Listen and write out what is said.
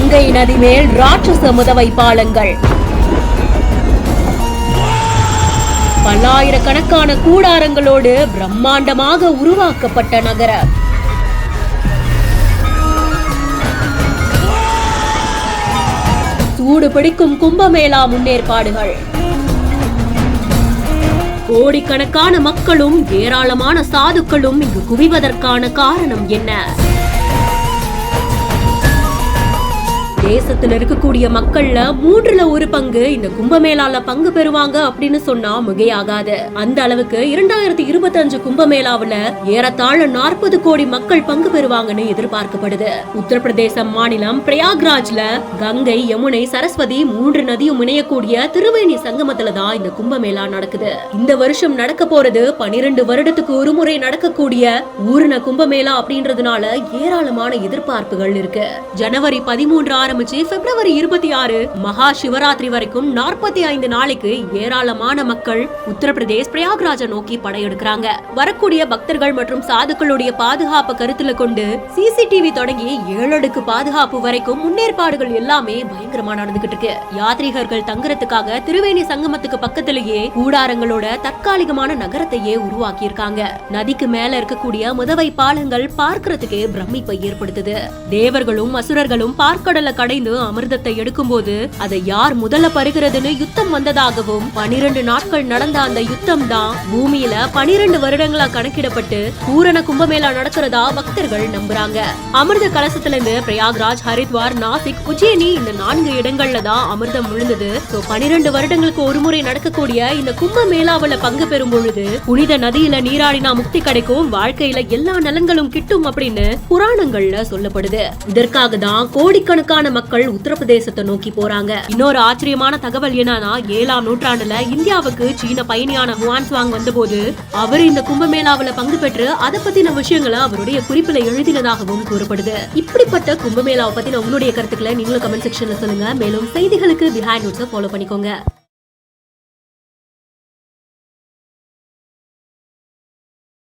கங்கை நதி மேல் ராட்சச முதவை பாலங்கள், பல்லாயிரக்கணக்கான கூடாரங்களோடு பிரம்மாண்டமாக உருவாக்கப்பட்ட நகரம். சூடு பிடிக்கும் கும்பமேளா முன்னேற்பாடுகள். கோடிக்கணக்கான மக்களும் ஏராளமான சாதுக்களும் இங்கு குவிவதற்கான காரணம் என்ன? தேசத்துல இருக்கக்கூடிய மக்கள்ல 1/3 பங்கு இந்த கும்பமேளால பங்கு பெறுவாங்க அப்படின்னு சொன்னா மிகையாகாது. அந்த அளவுக்கு 2025 கும்பமேளாவுல ஏறத்தாழ 40 கோடி மக்கள் பங்கு பெறுவாங்கன்னு எதிர்பார்க்கப்படுது. உத்தரப்பிரதேசம் மாநிலம் பிரயாக்ராஜ்ல கங்கை, யமுனை, சரஸ்வதி 3 நதியும் இணையக்கூடிய திருவேணி சங்கமத்துல தான் இந்த கும்பமேளா நடக்குது. இந்த வருஷம் நடக்க போறது 12 வருடத்துக்கு ஒரு முறை நடக்கக்கூடிய ஊர்ன கும்பமேளா அப்படின்றதுனால ஏராளமான எதிர்பார்ப்புகள் இருக்கு. ஜனவரி 13 ஆரம்பிச்சு பிப்ரவரி 26 மகா சிவராத்திரி வரைக்கும் 45 நாளைக்கு ஏராளமான மக்கள் உத்தரப்பிரதேஷ் பிரயாக்ராஜை நோக்கி படையெடுக்கிறாங்க. வரக்கூடிய பக்தர்கள் மற்றும் சாதுக்களுடைய பாதுகாப்பு கருத்துல கொண்டு சிசிடிவி தொடங்கி 7 அடுக்கு பாதுகாப்பு வரைக்கும் முன்னேற்பாடுகள் எல்லாமே பயங்கரமா நடந்துகிட்டு இருக்கு. யாத்ரீகர்கள் தங்குறதுக்காக திருவேணி சங்கமத்துக்கு பக்கத்திலேயே கூடாரங்களோட தற்காலிகமான நகரத்தையே உருவாக்கி இருக்காங்க. நதிக்கு மேல இருக்கக்கூடிய முதவை பாலங்கள் பார்க்கறதுக்கே பிரமிப்பை ஏற்படுத்துது. தேவர்களும் அசுரர்களும் பார்க்கடல கடைந்து அமிர்தத்தை எடுக்கும் போது அதை யார் முதல்ல பருகிறதுன்னு யுத்தம் வந்ததாகவும் 12 நாட்கள் நடந்த அந்த யுத்தம் தான் பூமியில 12 வருடங்களா கணக்கிடப்பட்டு பூரண கும்பமேளா நடக்கிறதா பக்தர்கள் நம்புறாங்க. அமிர்த கலசத்துல இருந்து பிரயாக்ராஜ், ஹரித்வார், நாசிக், உஜ்ஜயினி இந்த 4 இடங்கள்ல தான் அமிர்தம் விழுந்தது. 12 வருடங்களுக்கு ஒரு முறை நடக்கக்கூடிய இந்த கும்பமேளாவுல பங்கு பெறும் பொழுது புனித நதியில நீராடினா முக்தி கிடைக்கும், வாழ்க்கையில எல்லா நலன்களும் கிட்டும் அப்படின்னு புராணங்கள்ல சொல்லப்படுது. இதற்காக தான் கோடிக்கணக்கான மக்கள் உத்தரப்பிரதேசத்தை நோக்கி போறாங்க. இன்னொரு ஆச்சரியமான தகவல் என்னன்னா, 7ஆம் நூற்றாண்டுல இந்தியாவுக்கு சீன பயணியான ஹுவான்சுவாங் வந்தபோது அவர் இந்த கும்பமேளாவுல பங்கு பெற்று அதை பத்தின விஷயங்களை அவருடைய குறிப்பில எழுதினதாகவும் கூறப்படுது. இப்படிப்பட்ட கும்பமேளாவை பத்தின உங்களுடைய கருத்துக்களை நீங்களும் கமெண்ட் செக்ஷன்ல சொல்லுங்க. மேலும் செய்திகளுக்கு பிஹைண்ட் நியூஸை ஃபாலோ பண்ணிக்கோங்க.